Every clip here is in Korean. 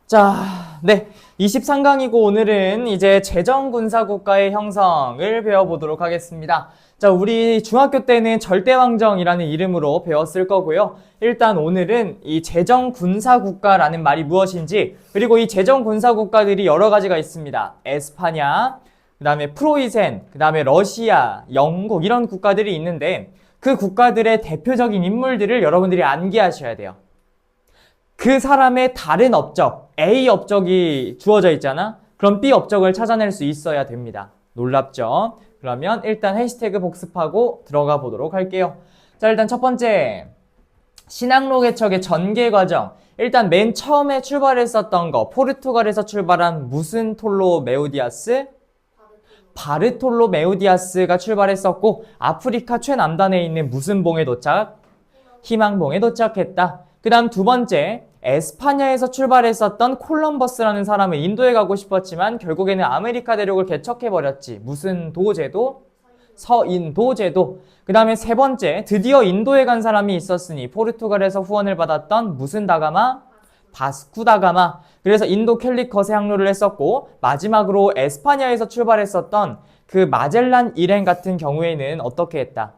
자, 네. 23강이고 오늘은 이제 제정군사국가의 형성을 배워보도록 하겠습니다. 자, 우리 중학교 때는 절대왕정이라는 이름으로 배웠을 거고요. 일단 오늘은 이 제정군사국가라는 말이 무엇인지, 그리고 이 제정군사국가들이 여러 가지가 있습니다. 에스파냐, 그 다음에 프로이센, 그 다음에 러시아, 영국 이런 국가들이 있는데 그 국가들의 대표적인 인물들을 여러분들이 암기하셔야 돼요. 그 사람의 다른 업적, A 업적이 주어져 있잖아? 그럼 B 업적을 찾아낼 수 있어야 됩니다. 놀랍죠? 그러면 일단 해시태그 복습하고 들어가 보도록 할게요. 자, 일단 첫 번째, 신학로 개척의 전개 과정. 일단 맨 처음에 출발했었던 거, 포르투갈에서 출발한 무슨 톨로메오디아스? 바르톨로메오디아스가 출발했었고, 아프리카 최남단에 있는 무슨 봉에 도착? 희망봉에 도착했다. 그 다음 두 번째, 에스파냐에서 출발했었던 콜럼버스라는 사람은 인도에 가고 싶었지만 결국에는 아메리카 대륙을 개척해버렸지. 무슨 도제도? 서인도제도. 그 다음에 세 번째, 드디어 인도에 간 사람이 있었으니 포르투갈에서 후원을 받았던 무슨 다가마? 바스쿠 다가마. 그래서 인도 캘리컷의 항로를 했었고, 마지막으로 에스파냐에서 출발했었던 그 마젤란 일행 같은 경우에는 어떻게 했다?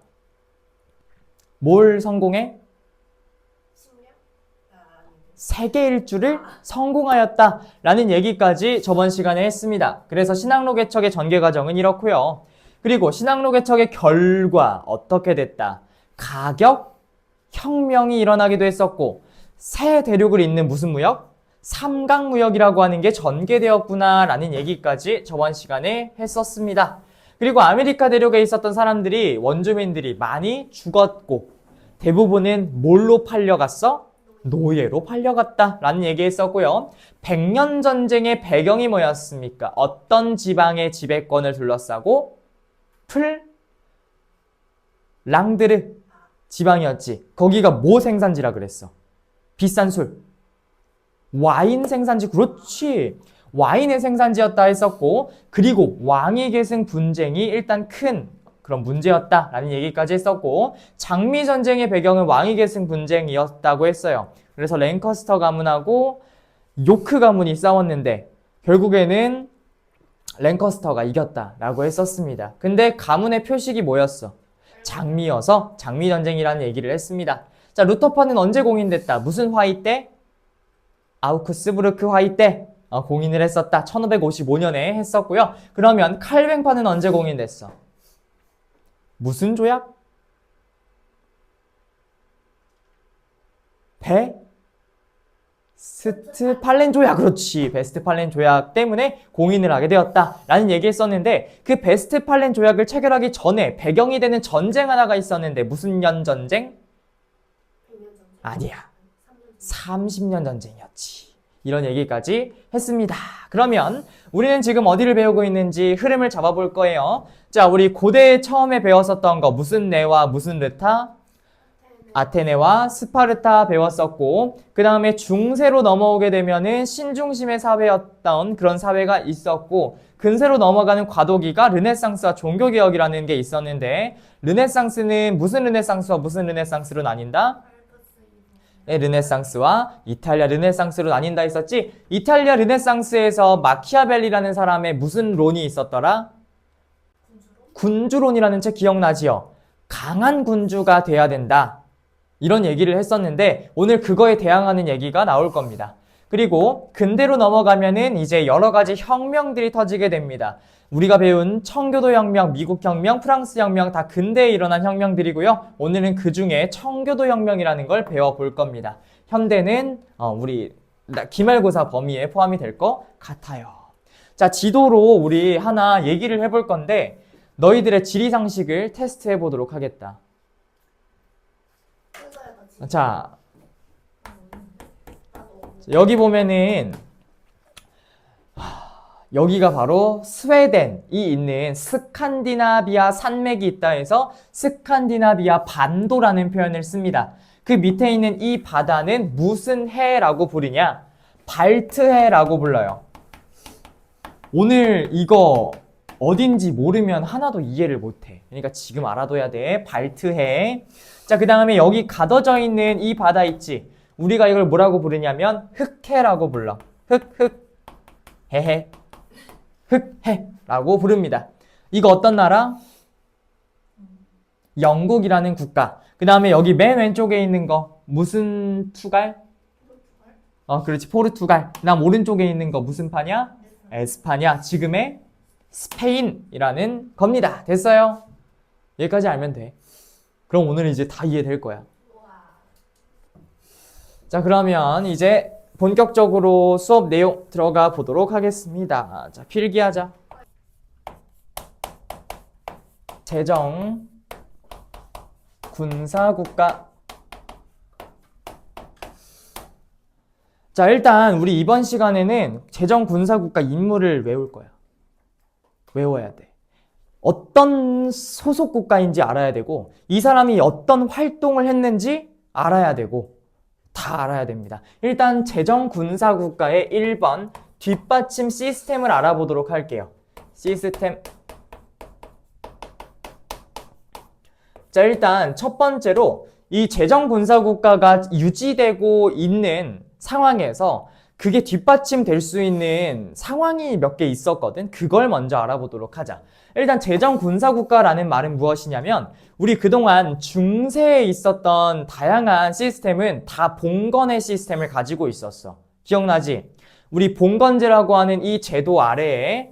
뭘 성공해? 세계 일주를 성공하였다 라는 얘기까지 저번 시간에 했습니다. 그래서 신학로 개척의 전개 과정은 이렇고요. 그리고 신학로 개척의 결과 어떻게 됐다? 가격 혁명이 일어나기도 했었고, 새 대륙을 잇는 무슨 무역? 삼강무역이라고 하는 게 전개되었구나 라는 얘기까지 저번 시간에 했었습니다. 그리고 아메리카 대륙에 있었던 사람들이, 원주민들이 많이 죽었고 대부분은 뭘로 팔려갔어? 노예로 팔려갔다 라는 얘기 했었고요. 백년 전쟁의 배경이 뭐였습니까? 어떤 지방의 지배권을 둘러싸고 랑드르 지방이었지. 거기가 뭐 생산지라 그랬어? 비싼 술, 와인 생산지. 그렇지, 와인의 생산지였다 했었고, 그리고 왕위 계승 분쟁이 일단 큰 그런 문제였다라는 얘기까지 했었고, 장미 전쟁의 배경은 왕위 계승 분쟁이었다고 했어요. 그래서 랭커스터 가문하고 요크 가문이 싸웠는데 결국에는 랭커스터가 이겼다라고 했었습니다. 근데 가문의 표식이 뭐였어? 장미여서 장미 전쟁이라는 얘기를 했습니다. 자, 루터파는 언제 공인됐다? 무슨 화의 때? 아우크스부르크 화의 때 공인을 했었다. 1555년에 했었고요. 그러면 칼뱅파는 언제 공인됐어? 무슨 조약? 베스트팔렌 조약. 그렇지, 베스트팔렌 조약 때문에 공인을 하게 되었다라는 얘기 했었는데, 그 베스트팔렌 조약을 체결하기 전에 배경이 되는 전쟁 하나가 있었는데 무슨 년 전쟁? 아니야, 30년 전쟁이었지. 이런 얘기까지 했습니다. 그러면 우리는 지금 어디를 배우고 있는지 흐름을 잡아볼 거예요. 자, 우리 고대에 처음에 배웠었던 거 무슨 네와 무슨 르타? 아테네와 스파르타 배웠었고, 그 다음에 중세로 넘어오게 되면은 신중심의 사회였던 그런 사회가 있었고, 근세로 넘어가는 과도기가 르네상스와 종교개혁이라는 게 있었는데, 르네상스는 무슨 르네상스와 무슨 르네상스로 나뉜다? 르네상스와 이탈리아 르네상스로 나뉜다 했었지. 이탈리아 르네상스에서 마키아벨리라는 사람의 무슨 론이 있었더라? 군주론이라는 책 기억나지요? 강한 군주가 돼야 된다, 이런 얘기를 했었는데 오늘 그거에 대항하는 얘기가 나올 겁니다. 그리고 근대로 넘어가면은 이제 여러 가지 혁명들이 터지게 됩니다. 우리가 배운 청교도 혁명, 미국 혁명, 프랑스 혁명 다 근대에 일어난 혁명들이고요. 오늘은 그 중에 청교도 혁명이라는 걸 배워볼 겁니다. 현대는 우리 기말고사 범위에 포함이 될 것 같아요. 자, 지도로 우리 하나 얘기를 해볼 건데 너희들의 지리상식을 테스트해 보도록 하겠다. 자, 여기 보면은 여기가 바로 스웨덴이 있는 스칸디나비아 산맥이 있다 해서 스칸디나비아 반도라는 표현을 씁니다. 그 밑에 있는 이 바다는 무슨 해라고 부르냐? 발트해라고 불러요. 오늘 이거 어딘지 모르면 하나도 이해를 못해. 그러니까 지금 알아둬야 돼. 발트해. 자, 그 다음에 여기 가둬져 있는 이 바다 있지? 우리가 이걸 뭐라고 부르냐면 흑해라고 불러. 흑흑 헤헤 흑해라고 부릅니다. 이거 어떤 나라? 영국이라는 국가. 그 다음에 여기 맨 왼쪽에 있는 거 무슨 투갈? 그렇지, 포르투갈. 그 다음 오른쪽에 있는 거 무슨 파냐? 에스파냐. 지금의 스페인이라는 겁니다. 됐어요? 여기까지 알면 돼. 그럼 오늘 이제 다 이해될 거야. 자, 그러면 이제 본격적으로 수업 내용 들어가 보도록 하겠습니다. 자, 필기하자. 제정 군사국가. 자, 일단 우리 이번 시간에는 제정 군사국가 인물을 외울 거야. 외워야 돼. 어떤 소속 국가인지 알아야 되고, 이 사람이 어떤 활동을 했는지 알아야 되고, 다 알아야 됩니다. 일단 제정 군사국가의 1번 뒷받침 시스템을 알아보도록 할게요. 시스템. 자, 일단 첫 번째로 이 제정 군사국가가 유지되고 있는 상황에서 그게 뒷받침될 수 있는 상황이 몇 개 있었거든. 그걸 먼저 알아보도록 하자. 일단 제정 군사국가라는 말은 무엇이냐면, 우리 그동안 중세에 있었던 다양한 시스템은 다 봉건의 시스템을 가지고 있었어. 기억나지? 우리 봉건제라고 하는 이 제도 아래에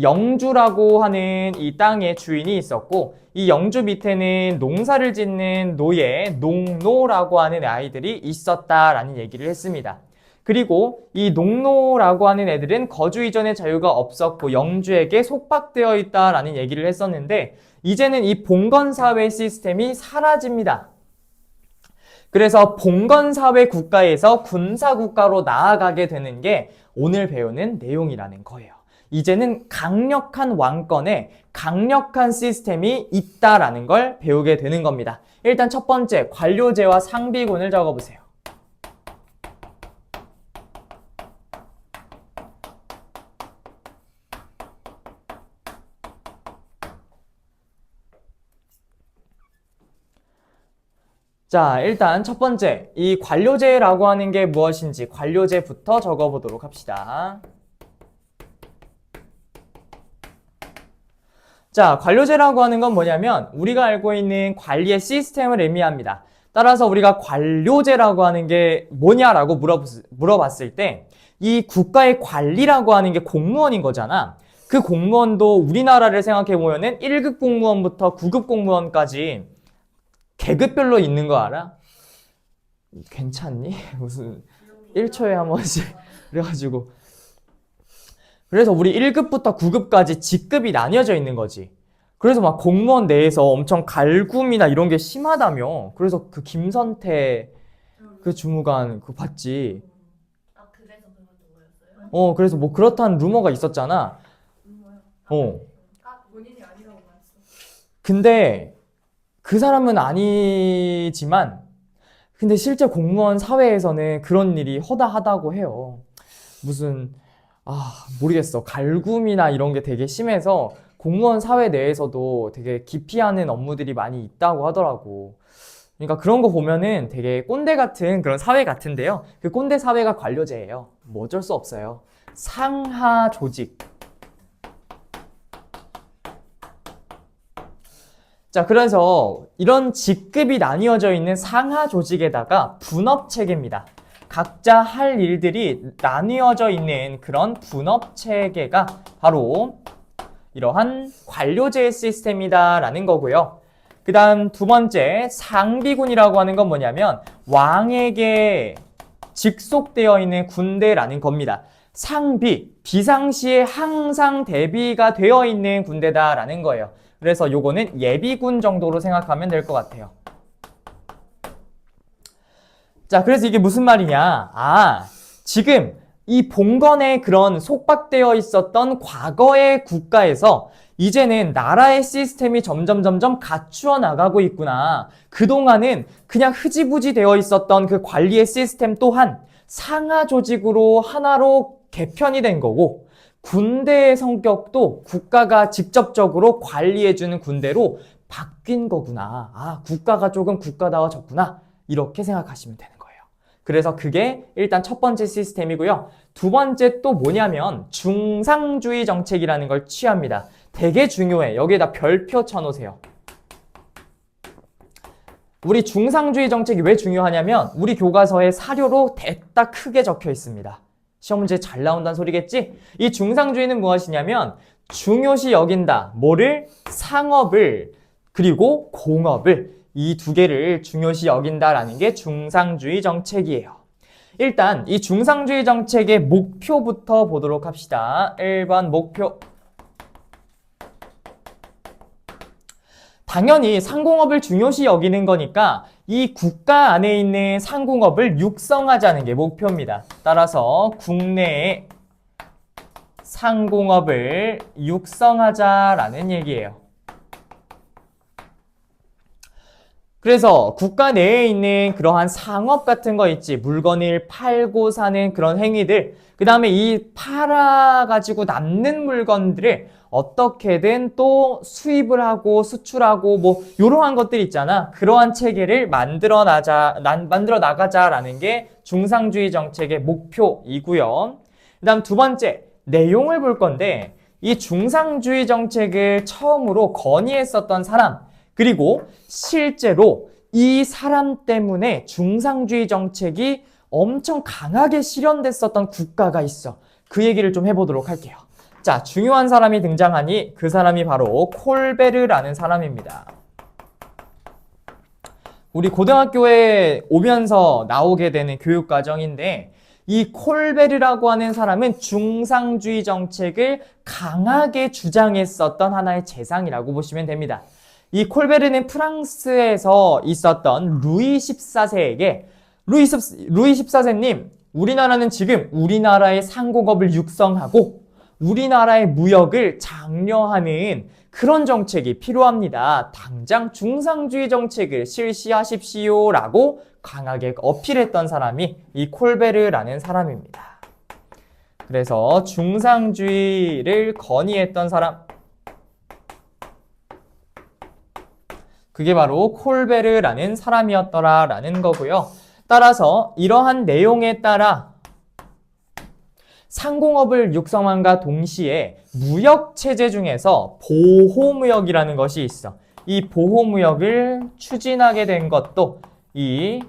영주라고 하는 이 땅의 주인이 있었고, 이 영주 밑에는 농사를 짓는 노예, 농노라고 하는 아이들이 있었다라는 얘기를 했습니다. 그리고 이 농노라고 하는 애들은 거주 이전의 자유가 없었고 영주에게 속박되어 있다라는 얘기를 했었는데, 이제는 이 봉건사회 시스템이 사라집니다. 그래서 봉건사회 국가에서 군사국가로 나아가게 되는 게 오늘 배우는 내용이라는 거예요. 이제는 강력한 왕권에 강력한 시스템이 있다라는 걸 배우게 되는 겁니다. 일단 첫 번째, 관료제와 상비군을 적어보세요. 자, 일단 첫 번째, 이 관료제라고 하는 게 무엇인지 관료제부터 적어보도록 합시다. 자, 관료제라고 하는 건 뭐냐면 우리가 알고 있는 관리의 시스템을 의미합니다. 따라서 우리가 관료제라고 하는 게 뭐냐라고 물어봤을 때 이 국가의 관리라고 하는 게 공무원인 거잖아. 그 공무원도 우리나라를 생각해 보면은 1급 공무원부터 9급 공무원까지 계급별로 있는 거 알아? 괜찮니? 무슨 1초에 한 번씩 그래가지고, 그래서 우리 1급부터 9급까지 직급이 나뉘어져 있는 거지. 그래서 막 공무원 내에서 엄청 갈굼이나 이런 게 심하다며. 그래서 그 김선태 그 주무관 그거 봤지. 그래서 그런 거였어요? 그래서 뭐 그렇다는 루머가 있었잖아. 본인이 아니라고 말했어. 근데 그 사람은 아니지만, 근데 실제 공무원 사회에서는 그런 일이 허다하다고 해요. 무슨 모르겠어. 갈굼이나 이런 게 되게 심해서 공무원 사회 내에서도 되게 기피하는 업무들이 많이 있다고 하더라고. 그러니까 그런 거 보면은 되게 꼰대 같은 그런 사회 같은데요. 그 꼰대 사회가 관료제예요. 뭐 어쩔 수 없어요. 상하 조직. 자, 그래서 이런 직급이 나뉘어져 있는 상하 조직에다가 분업 체계입니다. 각자 할 일들이 나뉘어져 있는 그런 분업 체계가 바로 이러한 관료제 시스템이다라는 거고요. 그 다음 두 번째, 상비군이라고 하는 건 뭐냐면 왕에게 직속되어 있는 군대라는 겁니다. 상비, 비상시에 항상 대비가 되어 있는 군대다라는 거예요. 그래서 요거는 예비군 정도로 생각하면 될 것 같아요. 자, 그래서 이게 무슨 말이냐? 지금 이 봉건에 그런 속박되어 있었던 과거의 국가에서 이제는 나라의 시스템이 점점 갖추어 나가고 있구나. 그동안은 그냥 흐지부지 되어 있었던 그 관리의 시스템 또한 상하 조직으로 하나로 개편이 된 거고, 군대의 성격도 국가가 직접적으로 관리해주는 군대로 바뀐 거구나. 국가가 조금 국가다워졌구나. 이렇게 생각하시면 되는 거예요. 그래서 그게 일단 첫 번째 시스템이고요. 두 번째 또 뭐냐면 중상주의 정책이라는 걸 취합니다. 되게 중요해. 여기에다 별표 쳐놓으세요. 우리 중상주의 정책이 왜 중요하냐면 우리 교과서에 사료로 대딱 크게 적혀 있습니다. 시험 문제 잘 나온다는 소리겠지? 이 중상주의는 무엇이냐면 중요시 여긴다. 뭐를? 상업을 그리고 공업을 이 두 개를 중요시 여긴다라는 게 중상주의 정책이에요. 일단 이 중상주의 정책의 목표부터 보도록 합시다. 1번 목표. 당연히 상공업을 중요시 여기는 거니까 이 국가 안에 있는 상공업을 육성하자는 게 목표입니다. 따라서 국내에 상공업을 육성하자라는 얘기예요. 그래서 국가 내에 있는 그러한 상업 같은 거 있지. 물건을 팔고 사는 그런 행위들. 그 다음에 이 팔아가지고 남는 물건들을 어떻게든 또 수입을 하고 수출하고 뭐 이러한 것들 있잖아. 그러한 체계를 만들어 나가자라는 게 중상주의 정책의 목표이고요. 그 다음 두 번째, 내용을 볼 건데 이 중상주의 정책을 처음으로 건의했었던 사람 그리고 실제로 이 사람 때문에 중상주의 정책이 엄청 강하게 실현됐었던 국가가 있어. 그 얘기를 좀 해보도록 할게요. 자, 중요한 사람이 등장하니 그 사람이 바로 콜베르라는 사람입니다. 우리 고등학교에 오면서 나오게 되는 교육과정인데 이 콜베르라고 하는 사람은 중상주의 정책을 강하게 주장했었던 하나의 재상이라고 보시면 됩니다. 이 콜베르는 프랑스에서 있었던 루이 14세에게 루이 14세님, 우리나라는 지금 우리나라의 상공업을 육성하고 우리나라의 무역을 장려하는 그런 정책이 필요합니다. 당장 중상주의 정책을 실시하십시오라고 강하게 어필했던 사람이 이 콜베르라는 사람입니다. 그래서 중상주의를 건의했던 사람 그게 바로 콜베르라는 사람이었더라라는 거고요. 따라서 이러한 내용에 따라 상공업을 육성함과 동시에 무역체제 중에서 보호무역이라는 것이 있어. 이 보호무역을 추진하게 된 것도 이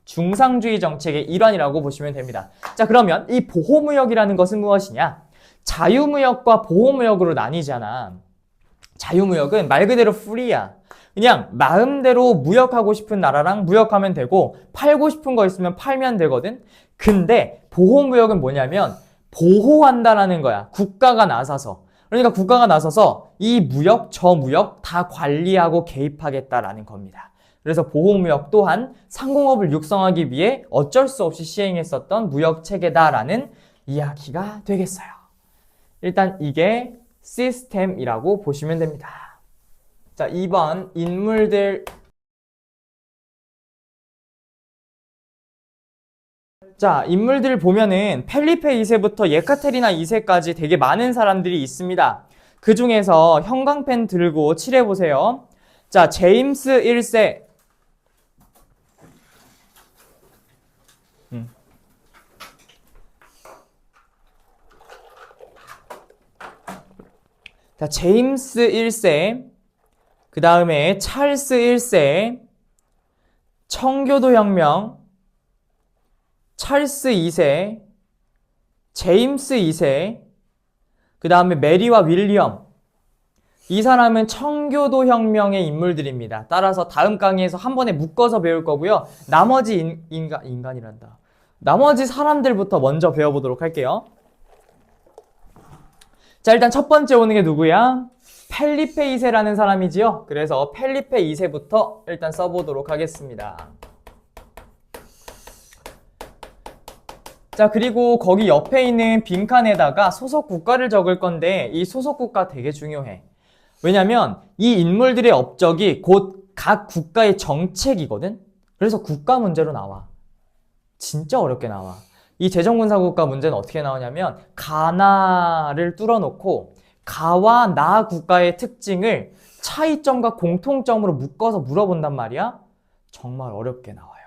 중상주의 정책의 일환이라고 보시면 됩니다. 자, 그러면 이 보호무역이라는 것은 무엇이냐? 자유무역과 보호무역으로 나뉘잖아. 자유무역은 말 그대로 프리야. 그냥 마음대로 무역하고 싶은 나라랑 무역하면 되고 팔고 싶은 거 있으면 팔면 되거든. 근데 보호무역은 뭐냐면 보호한다라는 거야. 국가가 나서서. 그러니까 국가가 나서서 이 무역, 저 무역 다 관리하고 개입하겠다라는 겁니다. 그래서 보호무역 또한 상공업을 육성하기 위해 어쩔 수 없이 시행했었던 무역체계다라는 이야기가 되겠어요. 일단 이게 시스템이라고 보시면 됩니다. 자, 2번 인물들. 자, 인물들 보면은 펠리페 2세부터 예카테리나 2세까지 되게 많은 사람들이 있습니다. 그 중에서 형광펜 들고 칠해보세요. 자, 제임스 1세. 자, 제임스 1세. 그 다음에 찰스 1세, 청교도 혁명, 찰스 2세, 제임스 2세, 그 다음에 메리와 윌리엄. 이 사람은 청교도 혁명의 인물들입니다. 따라서 다음 강의에서 한 번에 묶어서 배울 거고요. 나머지 인간이란다. 나머지 사람들부터 먼저 배워보도록 할게요. 자, 일단 첫 번째 오는 게 누구야? 펠리페 2세라는 사람이지요. 그래서 펠리페 2세부터 일단 써보도록 하겠습니다. 자, 그리고 거기 옆에 있는 빈칸에다가 소속 국가를 적을 건데 이 소속 국가 되게 중요해. 왜냐면 이 인물들의 업적이 곧 각 국가의 정책이거든. 그래서 국가 문제로 나와. 진짜 어렵게 나와. 이 재정군사국가 문제는 어떻게 나오냐면 가나를 뚫어놓고 가와 나 국가의 특징을 차이점과 공통점으로 묶어서 물어본단 말이야. 정말 어렵게 나와요.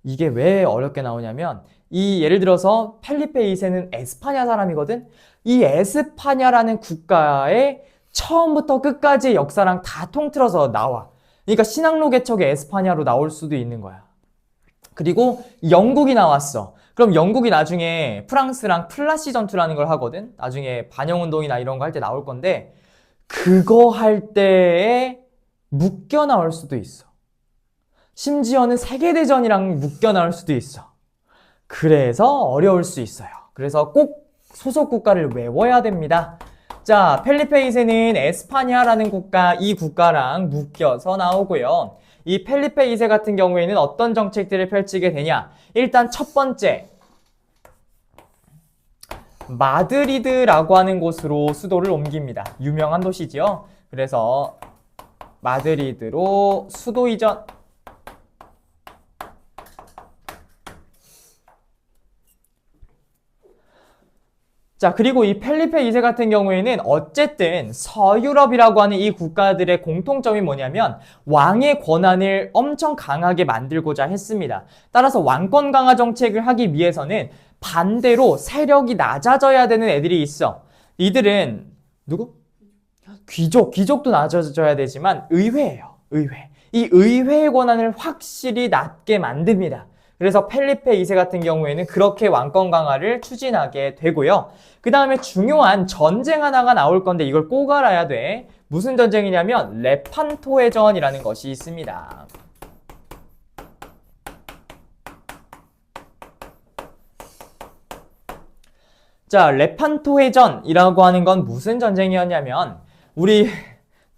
이게 왜 어렵게 나오냐면 이 예를 들어서 펠리페 2세는 에스파냐 사람이거든. 이 에스파냐라는 국가의 처음부터 끝까지의 역사랑 다 통틀어서 나와. 그러니까 신학로 개척의 에스파냐로 나올 수도 있는 거야. 그리고 영국이 나왔어. 그럼 영국이 나중에 프랑스랑 플라시 전투라는 걸 하거든. 나중에 반영운동이나 이런 거 할 때 나올 건데 그거 할 때에 묶여 나올 수도 있어. 심지어는 세계대전이랑 묶여 나올 수도 있어. 그래서 어려울 수 있어요. 그래서 꼭 소속 국가를 외워야 됩니다. 자, 펠리페 2세는 에스파냐라는 국가, 이 국가랑 묶여서 나오고요. 이 펠리페 2세 같은 경우에는 어떤 정책들을 펼치게 되냐? 일단 첫 번째, 마드리드라고 하는 곳으로 수도를 옮깁니다. 유명한 도시지요. 그래서 마드리드로 수도 이전. 자, 그리고 이 펠리페 2세 같은 경우에는 어쨌든 서유럽이라고 하는 이 국가들의 공통점이 뭐냐면 왕의 권한을 엄청 강하게 만들고자 했습니다. 따라서 왕권 강화 정책을 하기 위해서는 반대로 세력이 낮아져야 되는 애들이 있어. 이들은 누구? 귀족도 낮아져야 되지만 의회예요. 의회. 이 의회의 권한을 확실히 낮게 만듭니다. 그래서 펠리페 2세 같은 경우에는 그렇게 왕권 강화를 추진하게 되고요. 그 다음에 중요한 전쟁 하나가 나올 건데 이걸 꼭 알아야 돼. 무슨 전쟁이냐면 레판토의 전이라는 것이 있습니다. 자, 레판토의 전이라고 하는 건 무슨 전쟁이었냐면 우리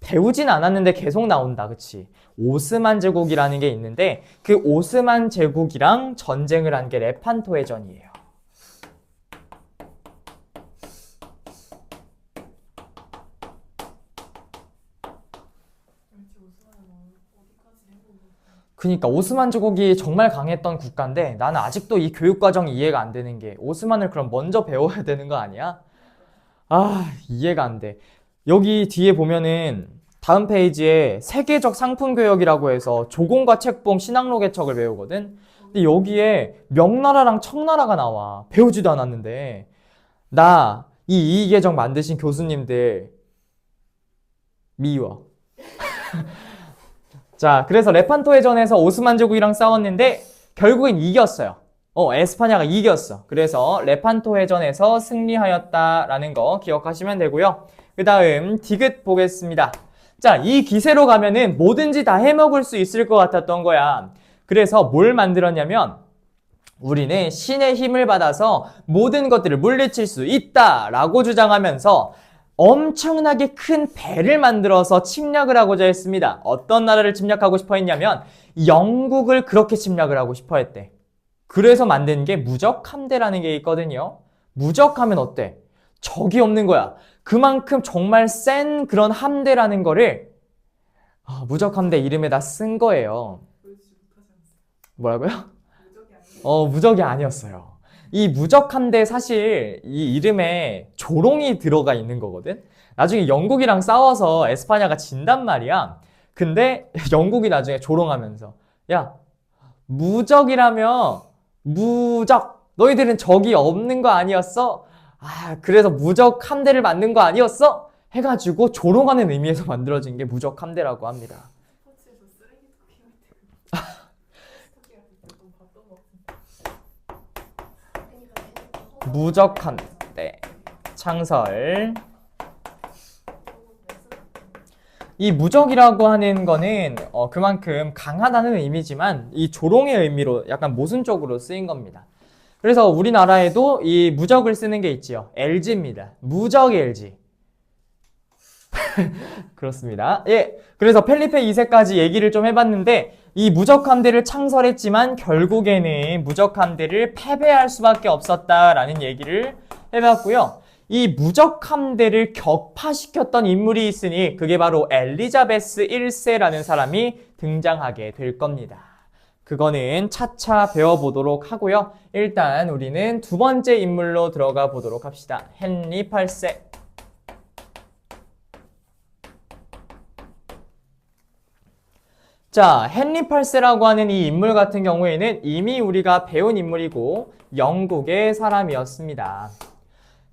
배우진 않았는데 계속 나온다. 그치? 오스만 제국이라는 게 있는데 그 오스만 제국이랑 전쟁을 한 게 레판토의 전이에요. 그러니까 오스만 제국이 정말 강했던 국가인데 나는 아직도 이 교육 과정이 이해가 안 되는 게 오스만을 그럼 먼저 배워야 되는 거 아니야? 아, 이해가 안 돼. 여기 뒤에 보면은 다음 페이지에 세계적 상품 교역이라고 해서 조공과 책봉 신학로 개척을 배우거든. 근데 여기에 명나라랑 청나라가 나와. 배우지도 않았는데 나 이 이의개정 만드신 교수님들 미워. 자, 그래서 레판토 해전에서 오스만 제국이랑 싸웠는데 결국엔 이겼어요. 에스파냐가 이겼어. 그래서 레판토 해전에서 승리하였다라는 거 기억하시면 되고요. 그 다음 디귿 보겠습니다. 자, 이 기세로 가면은 뭐든지 다 해먹을 수 있을 것 같았던 거야. 그래서 뭘 만들었냐면 우리는 신의 힘을 받아서 모든 것들을 물리칠 수 있다라고 주장하면서 엄청나게 큰 배를 만들어서 침략을 하고자 했습니다. 어떤 나라를 침략하고 싶어 했냐면 영국을 그렇게 침략을 하고 싶어 했대. 그래서 만든 게 무적함대라는 게 있거든요. 무적하면 어때? 적이 없는 거야. 그만큼 정말 센 그런 함대라는 거를 무적함대 이름에다 쓴 거예요. 뭐라고요? 무적이 아니었어요. 이 무적함대 사실 이 이름에 조롱이 들어가 있는 거거든. 나중에 영국이랑 싸워서 에스파냐가 진단 말이야. 근데 영국이 나중에 조롱하면서 야, 무적이라며 무적 너희들은 적이 없는 거 아니었어? 그래서 무적 함대를 만든 거 아니었어? 해가지고 조롱하는 의미에서 만들어진 게 무적 함대라고 합니다. 무적 함대 창설. 이 무적이라고 하는 거는 그만큼 강하다는 의미지만 이 조롱의 의미로 약간 모순적으로 쓰인 겁니다. 그래서 우리나라에도 이 무적을 쓰는 게 있지요. LG입니다. 무적 LG. 그렇습니다. 예. 그래서 펠리페 2세까지 얘기를 좀 해봤는데 이 무적함대를 창설했지만 결국에는 무적함대를 패배할 수밖에 없었다라는 얘기를 해봤고요. 이 무적함대를 격파시켰던 인물이 있으니 그게 바로 엘리자베스 1세라는 사람이 등장하게 될 겁니다. 그거는 차차 배워보도록 하고요. 일단 우리는 두 번째 인물로 들어가 보도록 합시다. 헨리 8세. 자, 헨리 8세라고 하는 이 인물 같은 경우에는 이미 우리가 배운 인물이고 영국의 사람이었습니다.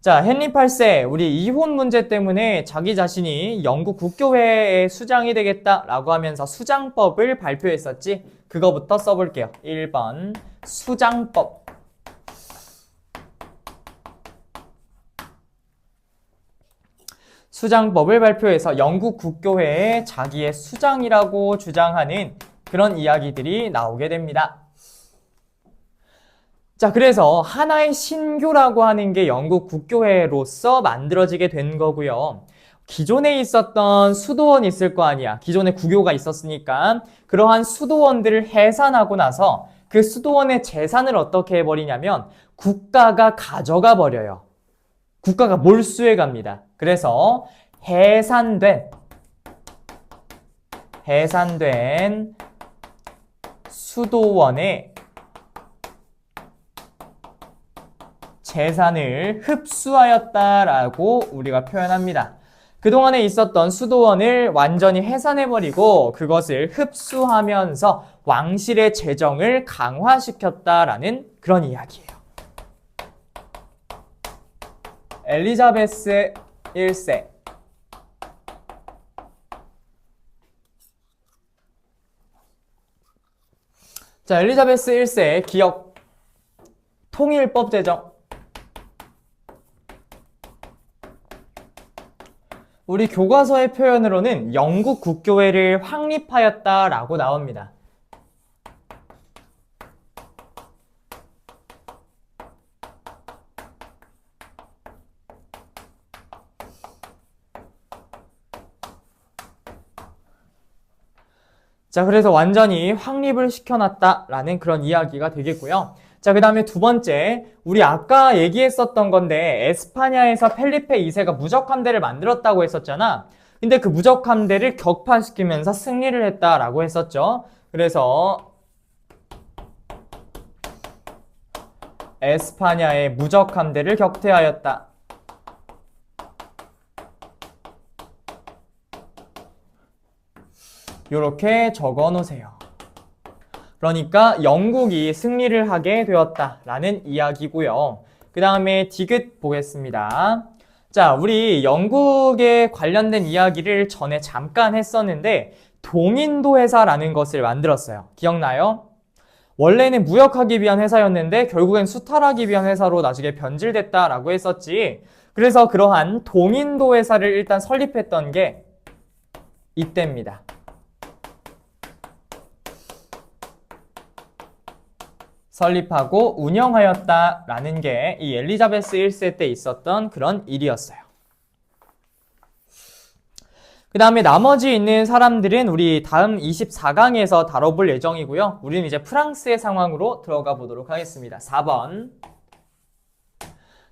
자, 헨리 8세, 우리 이혼 문제 때문에 자기 자신이 영국 국교회의 수장이 되겠다라고 하면서 수장법을 발표했었지. 그거부터 써볼게요. 1번 수장법. 수장법을 발표해서 영국 국교회에 자기의 수장이라고 주장하는 그런 이야기들이 나오게 됩니다. 자, 그래서 하나의 신교라고 하는 게 영국 국교회로서 만들어지게 된 거고요. 기존에 있었던 수도원이 있을 거 아니야. 기존에 국교가 있었으니까 그러한 수도원들을 해산하고 나서 그 수도원의 재산을 어떻게 해버리냐면 국가가 가져가 버려요. 국가가 몰수해 갑니다. 그래서 해산된 수도원의 재산을 흡수하였다라고 우리가 표현합니다. 그동안에 있었던 수도원을 완전히 해산해버리고 그것을 흡수하면서 왕실의 재정을 강화시켰다라는 그런 이야기예요. 엘리자베스 1세. 자, 엘리자베스 1세 기억 통일법 제정. 우리 교과서의 표현으로는 영국 국교회를 확립하였다라고 나옵니다. 자, 그래서 완전히 확립을 시켜놨다라는 그런 이야기가 되겠고요. 자, 그 다음에 두 번째, 우리 아까 얘기했었던 건데 에스파냐에서 펠리페 2세가 무적함대를 만들었다고 했었잖아. 근데 그 무적함대를 격파시키면서 승리를 했다라고 했었죠. 그래서 에스파냐의 무적함대를 격퇴하였다. 이렇게 적어 놓으세요. 그러니까 영국이 승리를 하게 되었다라는 이야기고요. 그 다음에 디귿 보겠습니다. 자, 우리 영국에 관련된 이야기를 전에 잠깐 했었는데 동인도 회사라는 것을 만들었어요. 기억나요? 원래는 무역하기 위한 회사였는데 결국엔 수탈하기 위한 회사로 나중에 변질됐다라고 했었지. 그래서 그러한 동인도 회사를 일단 설립했던 게 이때입니다. 설립하고 운영하였다라는 게 이 엘리자베스 1세 때 있었던 그런 일이었어요. 그 다음에 나머지 있는 사람들은 우리 다음 24강에서 다뤄볼 예정이고요. 우리는 이제 프랑스의 상황으로 들어가 보도록 하겠습니다. 4번.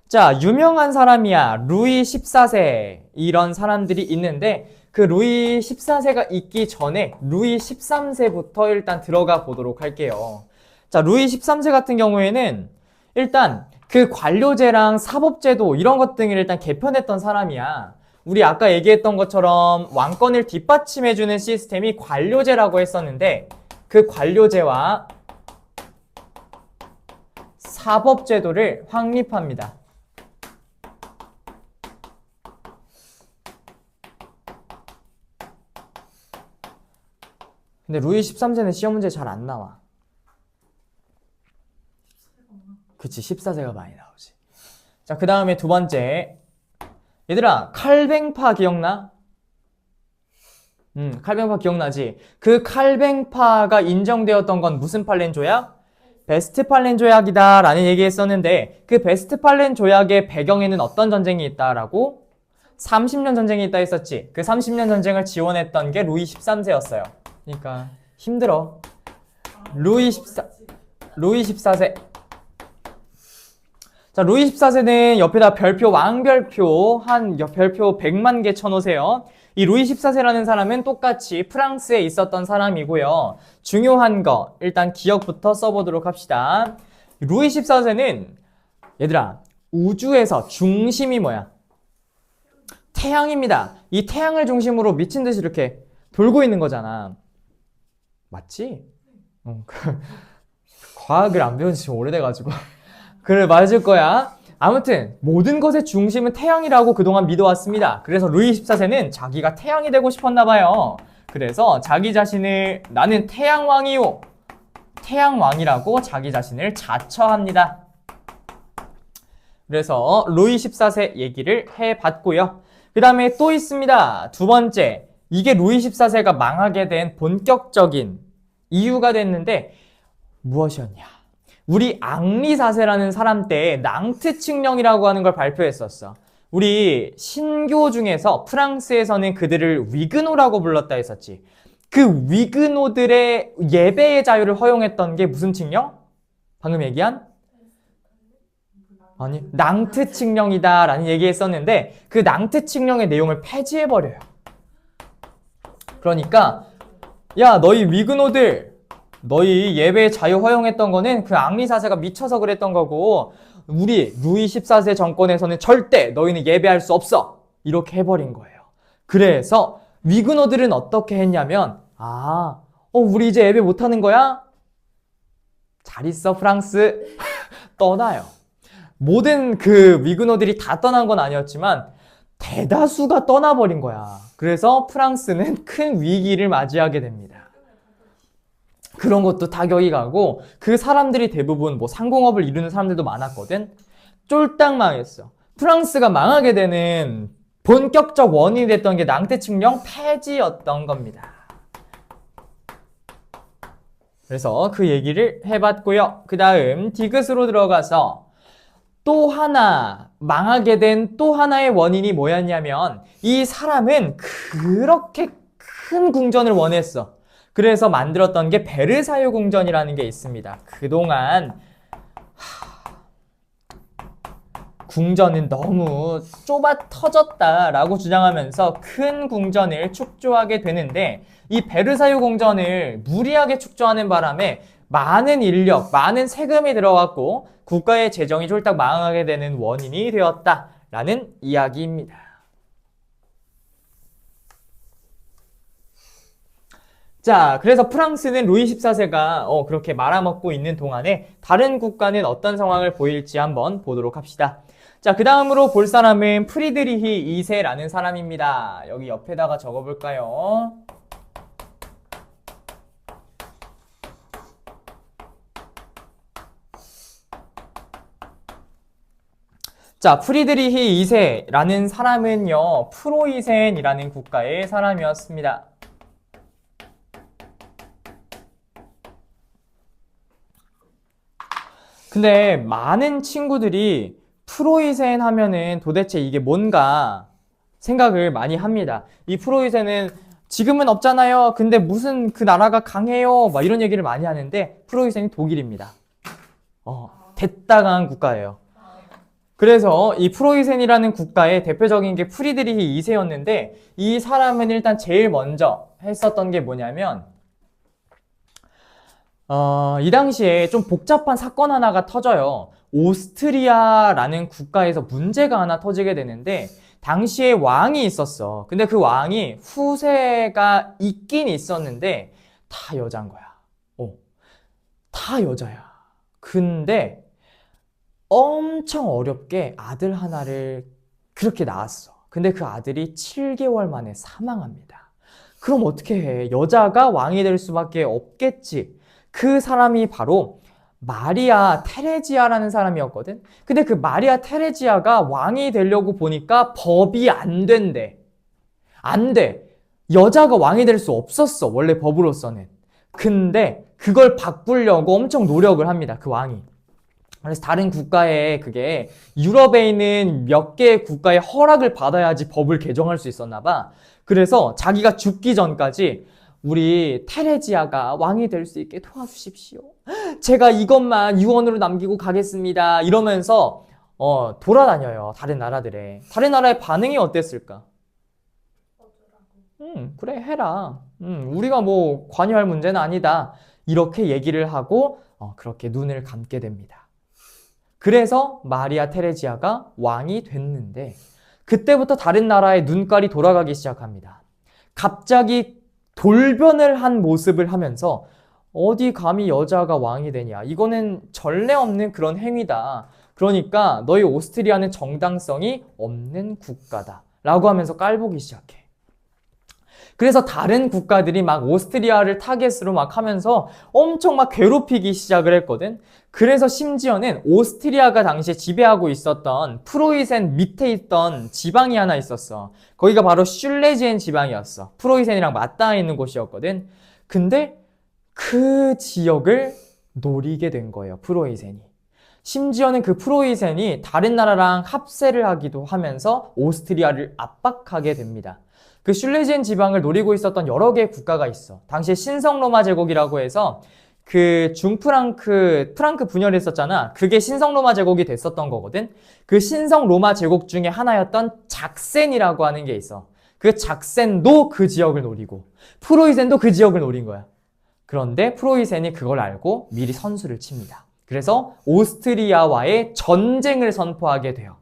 자, 유명한 사람이야. 루이 14세. 이런 사람들이 있는데 그 루이 14세가 있기 전에 루이 13세부터 일단 들어가 보도록 할게요. 자, 루이 13세 같은 경우에는 일단 그 관료제랑 사법제도 이런 것 등을 일단 개편했던 사람이야. 우리 아까 얘기했던 것처럼 왕권을 뒷받침해주는 시스템이 관료제라고 했었는데 그 관료제와 사법제도를 확립합니다. 근데 루이 13세는 시험 문제 잘 안 나와. 그치, 14세가 많이 나오지. 자, 그 다음에 두 번째. 얘들아, 칼뱅파 기억나? 칼뱅파 기억나지? 그 칼뱅파가 인정되었던 건 무슨 판례 조약? 베스트팔렌 조약이다 라는 얘기했었는데 그 베스트팔렌 조약의 배경에는 어떤 전쟁이 있다라고? 30년 전쟁이 있다 했었지. 그 30년 전쟁을 지원했던 게 루이 13세였어요. 그러니까 힘들어. 루이 14세. 자, 루이 14세는 옆에다 별표, 왕별표, 별표 100만 개 쳐놓으세요. 이 루이 14세라는 사람은 똑같이 프랑스에 있었던 사람이고요. 중요한 거, 일단 기억부터 써보도록 합시다. 루이 14세는, 얘들아, 우주에서 중심이 뭐야? 태양입니다. 이 태양을 중심으로 미친 듯이 이렇게 돌고 있는 거잖아. 맞지? 과학을 안 배운 지 좀 오래돼가지고. 그래, 맞을 거야. 아무튼 모든 것의 중심은 태양이라고 그동안 믿어왔습니다. 그래서 루이 14세는 자기가 태양이 되고 싶었나 봐요. 그래서 자기 자신을 나는 태양왕이요, 태양왕이라고 자기 자신을 자처합니다. 그래서 루이 14세 얘기를 해봤고요. 그 다음에 또 있습니다. 두 번째, 이게 루이 14세가 망하게 된 본격적인 이유가 됐는데 무엇이었냐? 우리 앙리 4세라는 사람 때 낭트 칙령이라고 하는 걸 발표했었어. 우리 신교 중에서 프랑스에서는 그들을 위그노라고 불렀다 했었지. 그 위그노들의 예배의 자유를 허용했던 게 무슨 칙령? 방금 얘기한? 아니, 낭트 칙령이다 라는 얘기했었는데 그 낭트 칙령의 내용을 폐지해버려요. 그러니까 야, 너희 위그노들, 너희 예배 자유 허용했던 거는 그 앙리 4세가 미쳐서 그랬던 거고 우리 루이 14세 정권에서는 절대 너희는 예배할 수 없어, 이렇게 해버린 거예요. 그래서 위그노들은 어떻게 했냐면 우리 이제 예배 못하는 거야? 잘 있어 프랑스. 떠나요. 모든 그 위그노들이 다 떠난 건 아니었지만 대다수가 떠나버린 거야. 그래서 프랑스는 큰 위기를 맞이하게 됩니다. 그런 것도 타격이 가고 그 사람들이 대부분 뭐 상공업을 이루는 사람들도 많았거든. 쫄딱 망했어. 프랑스가 망하게 되는 본격적 원인이 됐던 게 낭트 칙령 폐지였던 겁니다. 그래서 그 얘기를 해봤고요. 그 다음 디귿으로 들어가서 또 하나 망하게 된 또 하나의 원인이 뭐였냐면 이 사람은 그렇게 큰 궁전을 원했어. 그래서 만들었던 게 베르사유 궁전이라는 게 있습니다. 그동안 궁전은 너무 좁아 터졌다라고 주장하면서 큰 궁전을 축조하게 되는데 이 베르사유 궁전을 무리하게 축조하는 바람에 많은 인력, 많은 세금이 들어갔고 국가의 재정이 쫄딱 망하게 되는 원인이 되었다라는 이야기입니다. 자, 그래서 프랑스는 루이 14세가 그렇게 말아먹고 있는 동안에 다른 국가는 어떤 상황을 보일지 한번 보도록 합시다. 자, 그 다음으로 볼 사람은 프리드리히 2세라는 사람입니다. 여기 옆에다가 적어볼까요? 자, 프리드리히 2세라는 사람은요, 프로이센이라는 국가의 사람이었습니다. 근데 많은 친구들이 프로이센 하면은 도대체 이게 뭔가 생각을 많이 합니다. 이 프로이센은 지금은 없잖아요. 근데 무슨 그 나라가 강해요. 막 이런 얘기를 많이 하는데 프로이센이 독일입니다. 대따강 국가예요. 그래서 이 프로이센이라는 국가의 대표적인 게 프리드리히 2세였는데 이 사람은 일단 제일 먼저 했었던 게 뭐냐면 이 당시에 좀 복잡한 사건 하나가 터져요. 오스트리아라는 국가에서 문제가 하나 터지게 되는데 당시에 왕이 있었어. 근데 그 왕이 후세가 있긴 있었는데 다 여자인 거야. 다 여자야. 근데 엄청 어렵게 아들 하나를 그렇게 낳았어. 근데 그 아들이 7개월 만에 사망합니다. 그럼 어떻게 해? 여자가 왕이 될 수밖에 없겠지. 그 사람이 바로 마리아 테레지아라는 사람이었거든. 근데 그 마리아 테레지아가 왕이 되려고 보니까 법이 안 된대. 안 돼. 여자가 왕이 될 수 없었어. 원래 법으로서는. 근데 그걸 바꾸려고 엄청 노력을 합니다. 그 왕이. 그래서 다른 국가에 그게 유럽에 있는 몇 개의 국가의 허락을 받아야지 법을 개정할 수 있었나 봐. 그래서 자기가 죽기 전까지 우리 테레지아가 왕이 될 수 있게 도와주십시오. 제가 이것만 유언으로 남기고 가겠습니다. 이러면서 돌아다녀요. 다른 나라들에. 다른 나라의 반응이 어땠을까? 그래 해라. 우리가 뭐 관여할 문제는 아니다. 이렇게 얘기를 하고 그렇게 눈을 감게 됩니다. 그래서 마리아 테레지아가 왕이 됐는데 그때부터 다른 나라의 눈깔이 돌아가기 시작합니다. 갑자기 돌변을 한 모습을 하면서 어디 감히 여자가 왕이 되냐. 이거는 전례 없는 그런 행위다. 그러니까 너희 오스트리아는 정당성이 없는 국가다. 라고 하면서 깔보기 시작해. 그래서 다른 국가들이 막 오스트리아를 타겟으로 막 하면서 엄청 막 괴롭히기 시작을 했거든. 그래서 심지어는 오스트리아가 당시에 지배하고 있었던 프로이센 밑에 있던 지방이 하나 있었어. 거기가 바로 슐레지엔 지방이었어. 프로이센이랑 맞닿아 있는 곳이었거든. 근데 그 지역을 노리게 된 거예요, 프로이센이. 심지어는 그 프로이센이 다른 나라랑 합세를 하기도 하면서 오스트리아를 압박하게 됩니다. 그 슐레지엔 지방을 노리고 있었던 여러 개의 국가가 있어. 당시에 신성로마 제국이라고 해서 그 프랑크 분열이 있었잖아. 그게 신성로마 제국이 됐었던 거거든. 그 신성로마 제국 중에 하나였던 작센이라고 하는 게 있어. 그 작센도 그 지역을 노리고 프로이센도 그 지역을 노린 거야. 그런데 프로이센이 그걸 알고 미리 선수를 칩니다. 그래서 오스트리아와의 전쟁을 선포하게 돼요.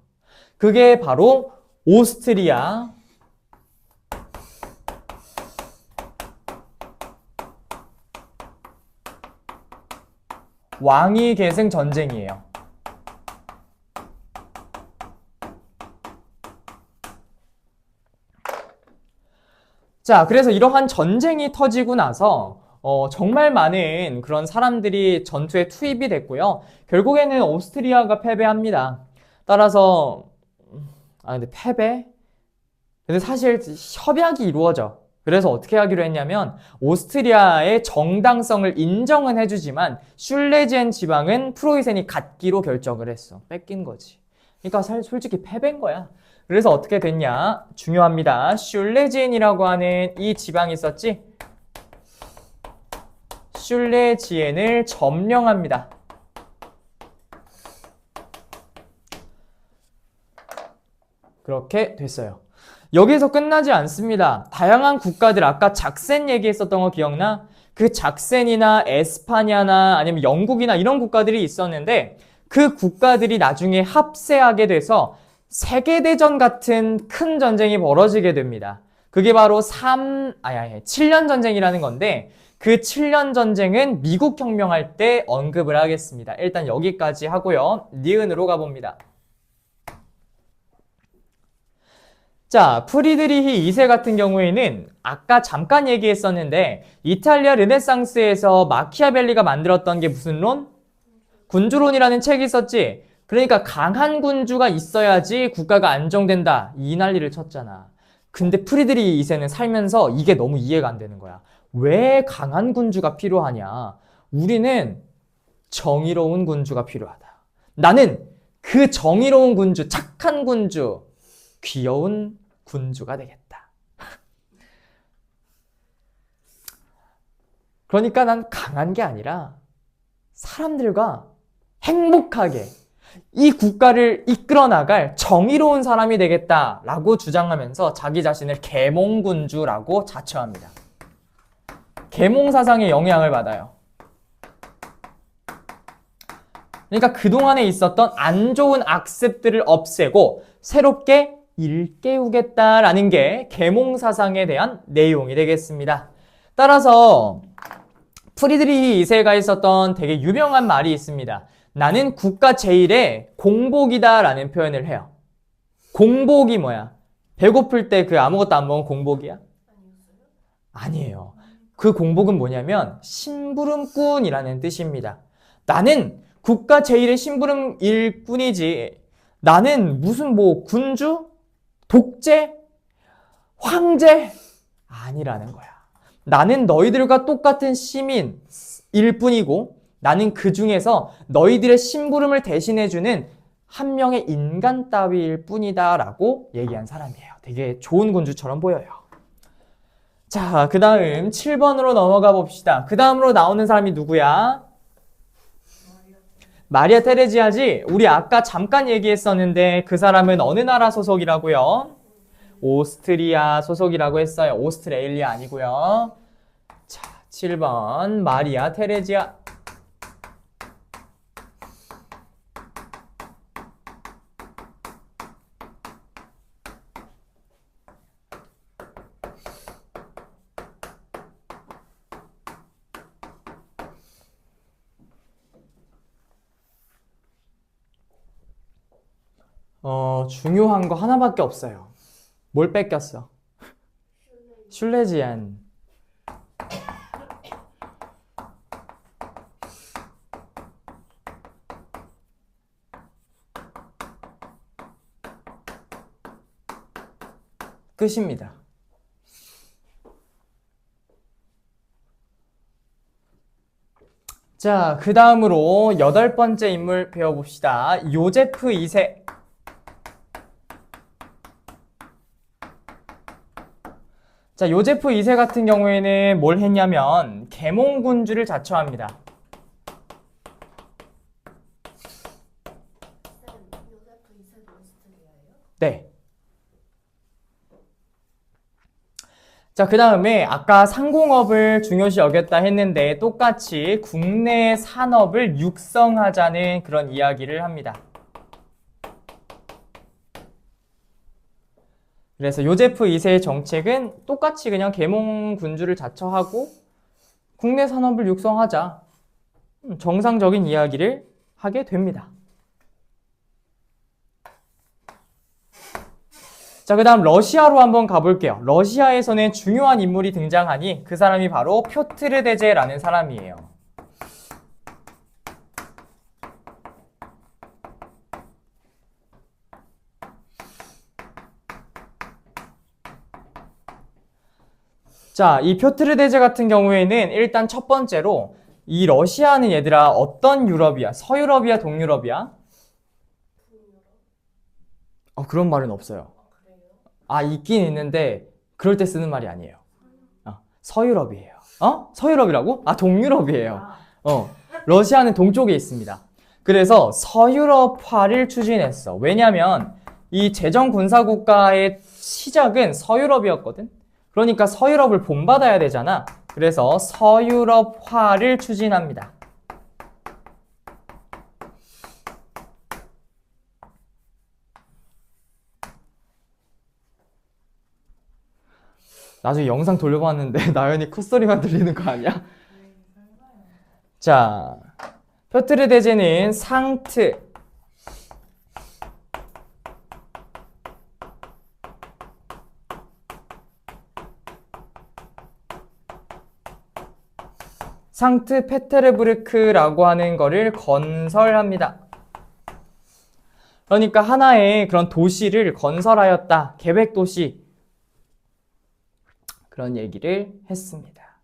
그게 바로 오스트리아 왕위 계승 전쟁이에요. 자, 그래서 이러한 전쟁이 터지고 나서 정말 많은 그런 사람들이 전투에 투입이 됐고요. 결국에는 오스트리아가 패배합니다. 따라서 근데 패배? 근데 사실 협약이 이루어져. 그래서 어떻게 하기로 했냐면 오스트리아의 정당성을 인정은 해주지만 슐레지엔 지방은 프로이센이 갖기로 결정을 했어. 뺏긴 거지. 그러니까 솔직히 패배인 거야. 그래서 어떻게 됐냐? 중요합니다. 슐레지엔이라고 하는 이 지방이 있었지? 슐레지엔을 점령합니다. 그렇게 됐어요. 여기서 끝나지 않습니다. 다양한 국가들, 아까 작센 얘기했었던 거 기억나? 그 작센이나 에스파냐나 아니면 영국이나 이런 국가들이 있었는데 그 국가들이 나중에 합세하게 돼서 세계대전 같은 큰 전쟁이 벌어지게 됩니다. 그게 바로 7년 전쟁이라는 건데 그 7년 전쟁은 미국 혁명할 때 언급을 하겠습니다. 일단 여기까지 하고요. 니은으로 가봅니다. 자, 프리드리히 2세 같은 경우에는 아까 잠깐 얘기했었는데 이탈리아 르네상스에서 마키아벨리가 만들었던 게 무슨 론? 군주론이라는 책이 있었지. 그러니까 강한 군주가 있어야지 국가가 안정된다. 이 난리를 쳤잖아. 근데 프리드리히 2세는 살면서 이게 너무 이해가 안 되는 거야. 왜 강한 군주가 필요하냐? 우리는 정의로운 군주가 필요하다. 나는 그 정의로운 군주, 착한 군주, 귀여운 군주가 되겠다. 그러니까 난 강한 게 아니라 사람들과 행복하게 이 국가를 이끌어 나갈 정의로운 사람이 되겠다라고 주장하면서 자기 자신을 계몽군주라고 자처합니다. 계몽 사상의 영향을 받아요. 그러니까 그동안에 있었던 안 좋은 악습들을 없애고 새롭게 일깨우겠다라는 게 계몽 사상에 대한 내용이 되겠습니다. 따라서 프리드리히 2세가 있었던 되게 유명한 말이 있습니다. 나는 국가 제일의 공복이다라는 표현을 해요. 공복이 뭐야? 배고플 때 그 아무것도 안 먹은 공복이야? 아니에요. 그 공복은 뭐냐면 심부름꾼이라는 뜻입니다. 나는 국가 제일의 심부름일 뿐이지 나는 무슨 군주? 독재? 황제? 아니라는 거야. 나는 너희들과 똑같은 시민일 뿐이고 나는 그 중에서 너희들의 심부름을 대신해주는 한 명의 인간 따위일 뿐이다 라고 얘기한 사람이에요. 되게 좋은 군주처럼 보여요. 자, 그 다음 7번으로 넘어가 봅시다. 그 다음으로 나오는 사람이 누구야? 마리아 테레지아지. 우리 아까 잠깐 얘기했었는데 그 사람은 어느 나라 소속이라고요? 오스트리아 소속이라고 했어요. 오스트레일리아 아니고요. 자, 7번 마리아 테레지아. 중요한 거 하나밖에 없어요. 뭘 뺏겼어? 슐레지안. 끝입니다. 자, 그 다음으로 8번째 인물 배워봅시다. 요제프 2세. 자, 요제프 2세 같은 경우에는 뭘 했냐면 계몽군주를 자처합니다. 요세프 2세도 오스트리아예요? 네. 자, 그 다음에 아까 상공업을 중요시 여겼다 했는데 똑같이 국내 산업을 육성하자는 그런 이야기를 합니다. 그래서 요제프 2세의 정책은 똑같이 그냥 계몽군주를 자처하고 국내 산업을 육성하자. 정상적인 이야기를 하게 됩니다. 자, 그 다음 러시아로 한번 가볼게요. 러시아에서는 중요한 인물이 등장하니 그 사람이 바로 표트르 대제라는 사람이에요. 자, 이 표트르 대제 같은 경우에는 일단 첫 번째로 이 러시아는 얘들아 어떤 유럽이야? 서유럽이야? 동유럽이야? 그런 말은 없어요. 있긴 있는데 그럴 때 쓰는 말이 아니에요. 서유럽이에요. 서유럽이라고? 동유럽이에요. 러시아는 동쪽에 있습니다. 그래서 서유럽화를 추진했어. 왜냐면 이 제정 군사 국가의 시작은 서유럽이었거든. 그러니까 서유럽을 본받아야 되잖아. 그래서 서유럽화를 추진합니다. 나중에 영상 돌려봤는데 나연이 콧소리만 들리는 거 아니야? 자, 표트르 대제는 상트 페테르부르크라고 하는 거를 건설합니다. 그러니까 하나의 그런 도시를 건설하였다. 계획 도시. 그런 얘기를 했습니다.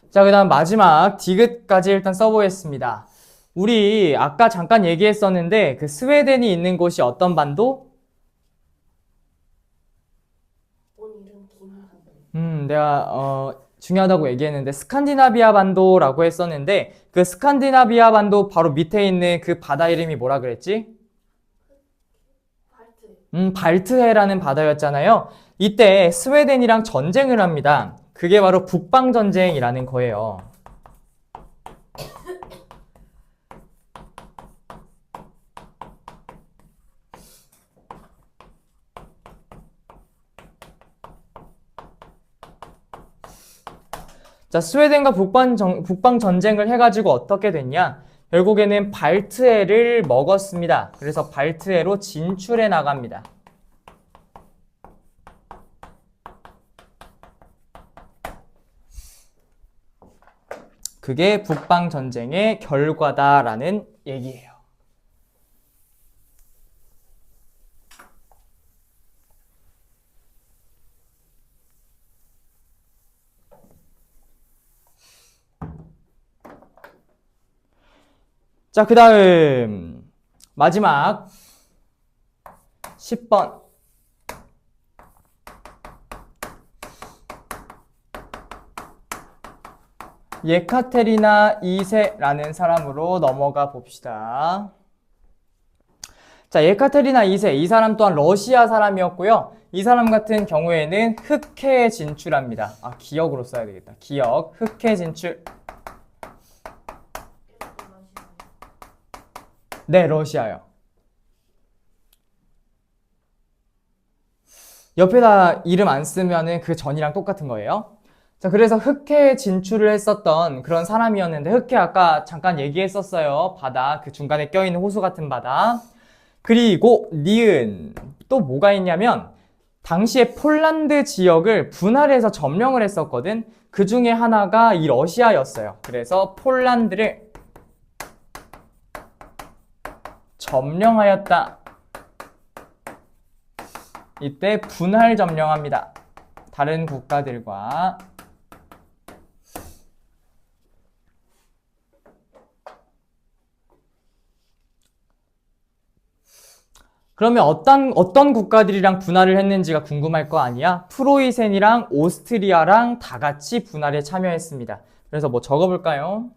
자, 그 다음 마지막 디귿까지 일단 써보겠습니다. 우리 아까 잠깐 얘기했었는데 그 스웨덴이 있는 곳이 어떤 반도? 내가 중요하다고 얘기했는데 스칸디나비아 반도라고 했었는데 그 스칸디나비아 반도 바로 밑에 있는 그 바다 이름이 뭐라 그랬지? 발트해라는 바다였잖아요. 이때 스웨덴이랑 전쟁을 합니다. 그게 바로 북방전쟁이라는 거예요. 자, 스웨덴과 북방 전쟁을 해가지고 어떻게 됐냐? 결국에는 발트해를 먹었습니다. 그래서 발트해로 진출해 나갑니다. 그게 북방 전쟁의 결과다라는 얘기예요. 자, 그 다음 마지막 10번 예카테리나 2세라는 사람으로 넘어가 봅시다. 자, 예카테리나 2세, 이 사람 또한 러시아 사람이었고요. 이 사람 같은 경우에는 흑해에 진출합니다. 기역으로 써야 되겠다. 기역, 흑해 진출. 네, 러시아요. 옆에다 이름 안 쓰면은 그 전이랑 똑같은 거예요. 자, 그래서 흑해에 진출을 했었던 그런 사람이었는데, 흑해 아까 잠깐 얘기했었어요. 바다, 그 중간에 껴있는 호수 같은 바다. 그리고 니은, 또 뭐가 있냐면 당시에 폴란드 지역을 분할해서 점령을 했었거든. 그 중에 하나가 이 러시아였어요. 그래서 폴란드를 점령하였다. 이때 분할 점령합니다. 다른 국가들과. 그러면 어떤 국가들이랑 분할을 했는지가 궁금할 거 아니야? 프로이센이랑 오스트리아랑 다 같이 분할에 참여했습니다. 그래서 뭐 적어볼까요?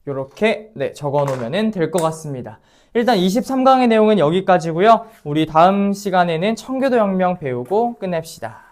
이렇게 적어 놓으면 될 것 같습니다. 일단 23강의 내용은 여기까지고요. 우리 다음 시간에는 청교도 혁명 배우고 끝냅시다.